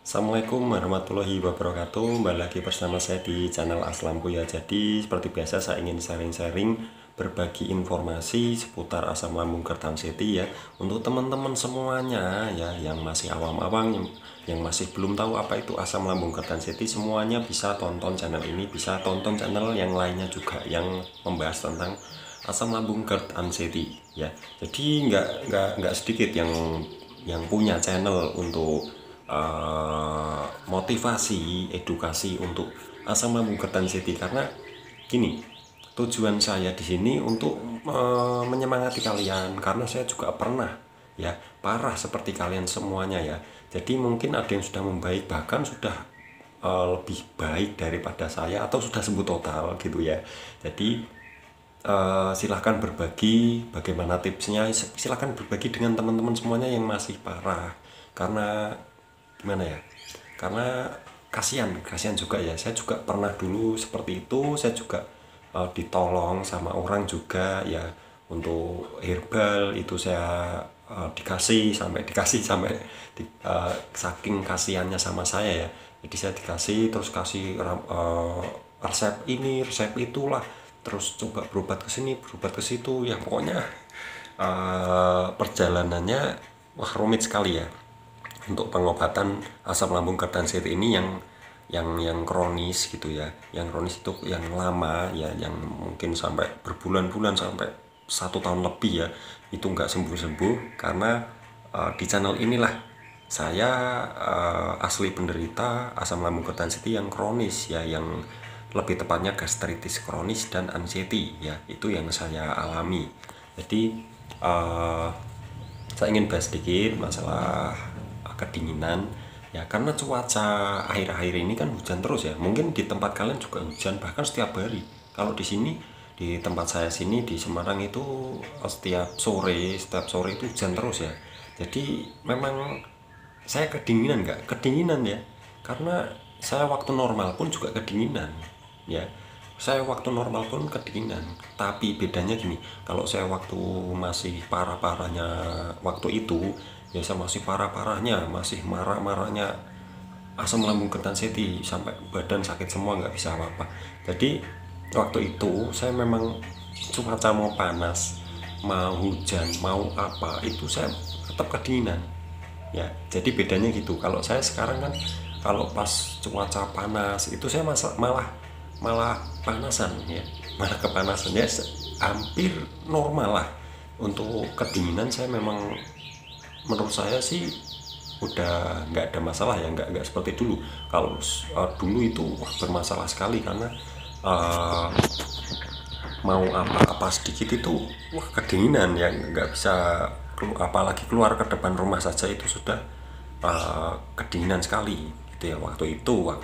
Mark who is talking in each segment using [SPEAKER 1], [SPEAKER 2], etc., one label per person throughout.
[SPEAKER 1] Assalamualaikum warahmatullahi wabarakatuh. Kembali lagi bersama saya di channel Aslamku ya. Jadi seperti biasa saya ingin sharing-sharing berbagi informasi seputar asam lambung Kertanseti ya, untuk teman-teman semuanya ya yang masih awam-awam, yang masih belum tahu apa itu asam lambung Kertanseti. Semuanya bisa tonton channel ini, bisa tonton channel yang lainnya juga yang membahas tentang asam lambung Kertanseti ya. Jadi nggak sedikit yang punya channel untuk motivasi, edukasi untuk asam lambung Kertanseti. Karena gini, tujuan saya di sini untuk menyemangati kalian, karena saya juga pernah ya parah seperti kalian semuanya ya. Jadi mungkin ada yang sudah membaik, bahkan sudah lebih baik daripada saya, atau sudah sembuh total gitu ya. Jadi silahkan berbagi bagaimana tipsnya, silahkan berbagi dengan teman-teman semuanya yang masih parah. Karena gimana ya, karena kasihan juga ya, saya juga pernah dulu seperti itu. Saya juga ditolong sama orang juga ya, untuk herbal itu saya dikasih sampai saking kasihannya sama saya ya. Jadi saya dikasih, terus kasih resep ini resep itulah, terus coba berobat ke sini berobat ke situ ya. Pokoknya perjalanannya wah rumit sekali ya untuk pengobatan asam lambung Kertanseti ini, yang kronis gitu ya. Yang kronis itu yang lama ya, yang mungkin sampai berbulan-bulan, sampai 1 tahun lebih ya, itu nggak sembuh-sembuh. Karena di channel inilah saya asli penderita asam lambung Kertanseti yang kronis ya, yang lebih tepatnya gastritis kronis dan anxiety ya, itu yang saya alami. Jadi saya ingin bahas sedikit masalah kedinginan ya, karena cuaca akhir-akhir ini kan hujan terus ya. Mungkin di tempat kalian juga hujan, bahkan setiap hari. Kalau di sini, di tempat saya sini di Semarang itu setiap sore itu hujan terus ya. Jadi memang saya kedinginan, nggak kedinginan ya, karena saya waktu normal pun juga kedinginan ya. Saya waktu normal pun kedinginan, tapi bedanya gini, kalau saya waktu masih parah-parahnya waktu itu ya, saya masih parah-parahnya, masih marah-marahnya asam lambung Kertanseti, sampai badan sakit semua, nggak bisa apa-apa. Jadi waktu itu saya memang cuaca mau panas, mau hujan, mau apa, itu saya tetap kedinginan ya. Jadi bedanya gitu. Kalau saya sekarang kan, kalau pas cuaca panas itu saya malah malah panasan ya, malah kepanasan ya, hampir normal lah. Untuk kedinginan saya memang, menurut saya sih udah nggak ada masalah ya, nggak seperti dulu. Kalau dulu itu wah, bermasalah sekali, karena uh, mau apa-apa sedikit itu wah kedinginan ya, nggak bisa apalagi keluar ke depan rumah saja itu sudah kedinginan sekali gitu ya. Waktu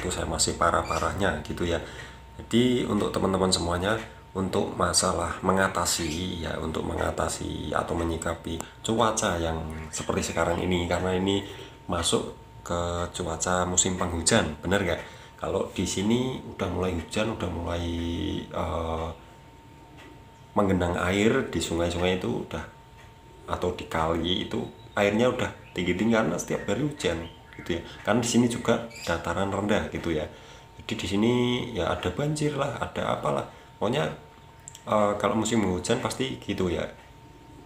[SPEAKER 1] saya masih parah-parahnya gitu ya. Jadi untuk teman-teman semuanya, untuk masalah mengatasi ya, untuk mengatasi atau menyikapi cuaca yang seperti sekarang ini, karena ini masuk ke cuaca musim penghujan, bener nggak? Kalau di sini udah mulai hujan, udah mulai menggenang air di sungai-sungai itu udah, atau di kali itu airnya udah tinggi-tinggi karena setiap hari hujan gitu ya. Kan di sini juga dataran rendah gitu ya. Jadi di sini ya ada banjir lah, ada apalah. Pokoknya kalau musim hujan pasti gitu ya.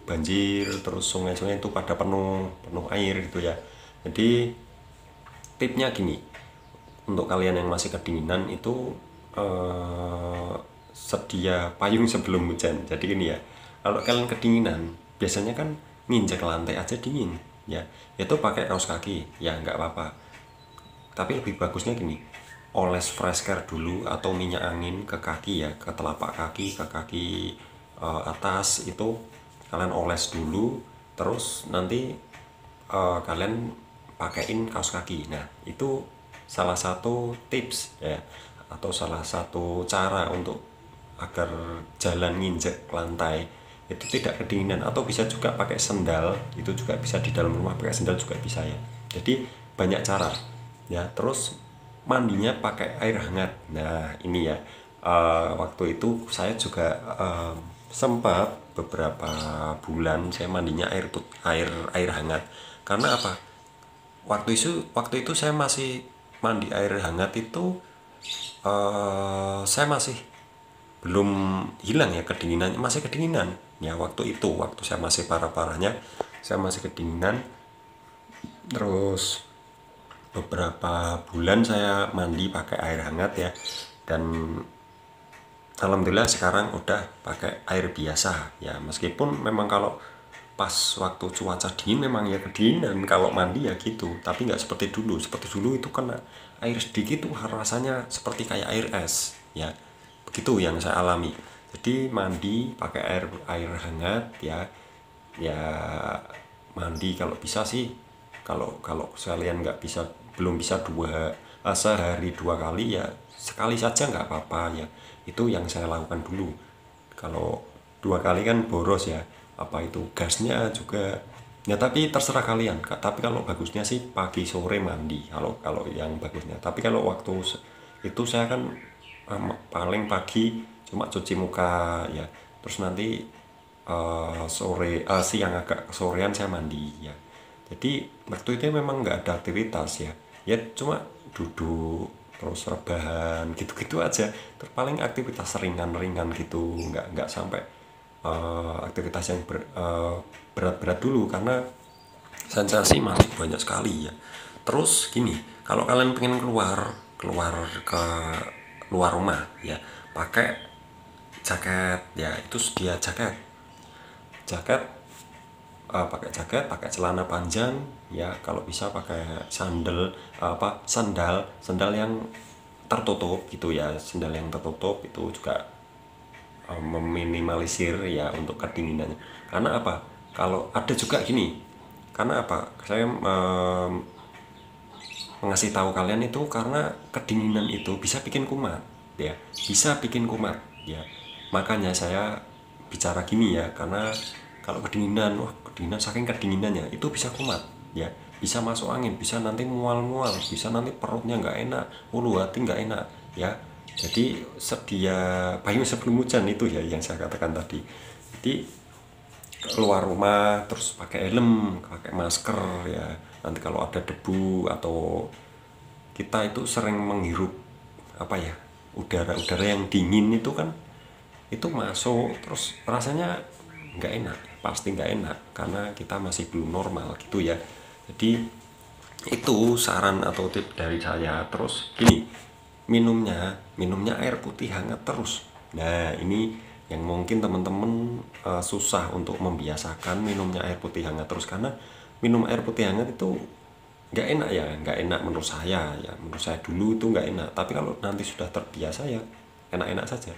[SPEAKER 1] Banjir, terus sungai-sungai itu pada penuh air gitu ya. Jadi tipnya gini, untuk kalian yang masih kedinginan itu sedia payung sebelum hujan. Jadi gini ya, kalau kalian kedinginan biasanya kan nginjek lantai aja dingin ya, itu pakai kaos kaki ya nggak apa-apa. Tapi lebih bagusnya gini, oles fresh care dulu atau minyak angin ke kaki ya, ke telapak kaki, ke kaki atas itu kalian oles dulu, terus nanti kalian pakein kaos kaki. Nah itu salah satu tips ya, atau salah satu cara untuk agar jalan nginjek lantai itu tidak kedinginan. Atau bisa juga pakai sendal, itu juga bisa, di dalam rumah pakai sendal juga bisa ya. Jadi banyak cara ya. Terus mandinya pakai air hangat. Nah ini ya, waktu itu saya juga sempat beberapa bulan saya mandinya air hangat. Karena apa? waktu itu saya masih mandi air hangat itu, saya masih belum hilang ya kedinginan, masih kedinginan ya waktu itu, waktu saya masih parah-parahnya saya masih kedinginan. Terus beberapa bulan saya mandi pakai air hangat ya, dan alhamdulillah sekarang udah pakai air biasa ya, meskipun memang kalau pas waktu cuaca dingin memang ya kedinginan kalau mandi ya gitu, tapi nggak seperti dulu. Seperti dulu itu kena air sedikit tuh rasanya seperti kayak air es ya, begitu yang saya alami. Jadi mandi pakai air hangat ya, ya mandi kalau bisa sih, kalau kalau sekalian nggak bisa, belum bisa sehari 2 kali ya sekali saja nggak apa-apa ya, itu yang saya lakukan dulu. Kalau 2 kali kan boros ya, apa itu gasnya juga ya, tapi terserah kalian Kak. Tapi kalau bagusnya sih pagi sore mandi, kalau kalau yang bagusnya. Tapi kalau waktu itu saya kan paling pagi cuma cuci muka ya, terus nanti siang agak sorean saya mandi ya. Jadi waktu itu memang nggak ada aktivitas ya, ya cuma duduk terus rebahan gitu-gitu aja. Terus paling aktivitas ringan-ringan gitu, nggak sampai aktivitas yang berat-berat dulu, karena sensasi masih banyak sekali ya. Terus gini, kalau kalian pengen keluar keluar ke luar rumah ya, pakai jaket ya, itu sedia jaket, jaket pakai jaket, pakai celana panjang ya, kalau bisa pakai sandal yang tertutup gitu ya, sandal yang tertutup itu juga meminimalisir ya untuk kedinginannya. Karena apa, kalau ada juga gini, karena apa saya mengasih tahu kalian itu karena kedinginan itu bisa bikin kumat ya, bisa bikin kumat ya. Makanya saya bicara gini ya, karena kalau kedinginan, wah kedinginan, saking kedinginannya itu bisa kumat ya, bisa masuk angin, bisa nanti mual-mual, bisa nanti perutnya nggak enak, ulu hati nggak enak ya. Jadi sedia payung sebelum hujan itu ya yang saya katakan tadi. Jadi keluar rumah terus pakai helm, pakai masker ya. Nanti kalau ada debu atau kita itu sering menghirup apa ya, udara-udara yang dingin itu kan, itu masuk terus rasanya nggak enak, pasti nggak enak karena kita masih belum normal gitu ya. Jadi itu saran atau tip dari saya. Terus gini, minumnya air putih hangat terus. Nah ini yang mungkin teman-teman susah untuk membiasakan minumnya air putih hangat terus, karena minum air putih hangat itu nggak enak ya, nggak enak menurut saya ya, menurut saya dulu itu nggak enak, tapi kalau nanti sudah terbiasa ya enak-enak saja.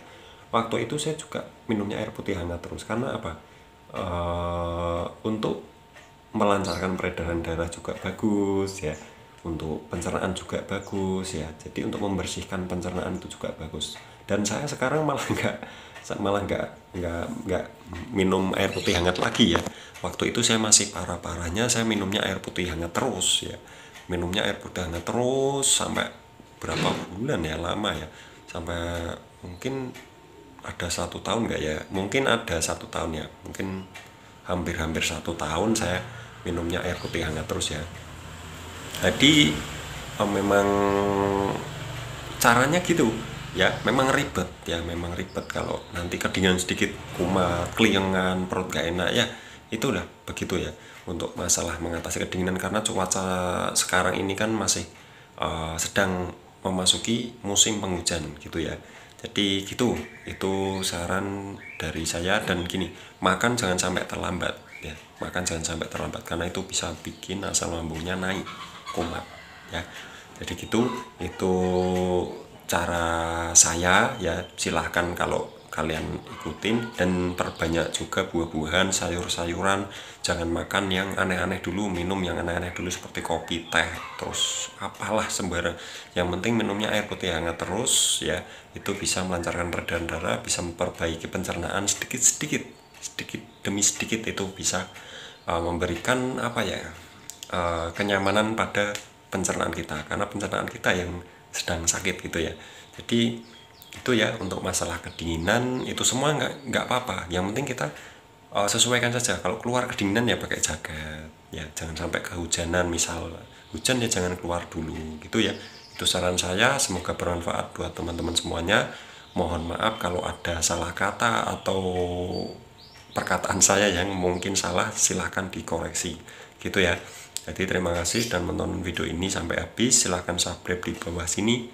[SPEAKER 1] Waktu itu saya juga minumnya air putih hangat terus, karena apa, untuk melancarkan peredaran darah juga bagus ya, untuk pencernaan juga bagus ya, jadi untuk membersihkan pencernaan itu juga bagus. Dan saya sekarang malah nggak minum air putih hangat lagi ya. Waktu itu saya masih parah-parahnya, saya minumnya air putih hangat terus ya, minumnya air putih hangat terus sampai berapa bulan ya, lama ya, sampai mungkin ada 1 tahun nggak ya, mungkin ada 1 tahun ya, mungkin hampir 1 tahun saya minumnya air putih hangat terus ya. Jadi memang caranya gitu ya, memang ribet ya, memang ribet kalau nanti kedinginan sedikit kumat, keliengan, perut gak enak ya, itu udah begitu ya untuk masalah mengatasi kedinginan. Karena cuaca sekarang ini kan masih sedang memasuki musim penghujan gitu ya. Jadi gitu, itu saran dari saya. Dan gini, makan jangan sampai terlambat ya, makan jangan sampai terlambat karena itu bisa bikin asam lambungnya naik, kumat ya. Jadi gitu, itu cara saya ya, silahkan kalau kalian ikutin. Dan perbanyak juga buah-buahan, sayur-sayuran, jangan makan yang aneh-aneh dulu, minum yang aneh-aneh dulu seperti kopi, teh, terus apalah sembarang. Yang penting minumnya air putih hangat terus ya, itu bisa melancarkan peredaran darah, bisa memperbaiki pencernaan sedikit demi sedikit, itu bisa memberikan apa ya, kenyamanan pada pencernaan kita, karena pencernaan kita yang sedang sakit gitu ya. Jadi itu ya untuk masalah kedinginan, itu semua nggak apa-apa, yang penting kita sesuaikan saja. Kalau keluar kedinginan ya pakai jaket ya, jangan sampai kehujanan misal hujan ya jangan keluar dulu gitu ya. Itu saran saya, semoga bermanfaat buat teman-teman semuanya. Mohon maaf kalau ada salah kata atau perkataan saya yang mungkin salah, silahkan dikoreksi gitu ya. Jadi terima kasih dan menonton video ini sampai habis. Silahkan subscribe di bawah sini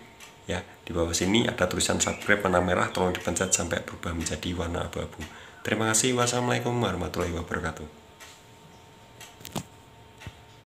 [SPEAKER 1] ya. Di bawah sini ada tulisan subscribe warna merah, tolong dipencet sampai berubah menjadi warna abu-abu. Terima kasih. Wassalamualaikum warahmatullahi wabarakatuh.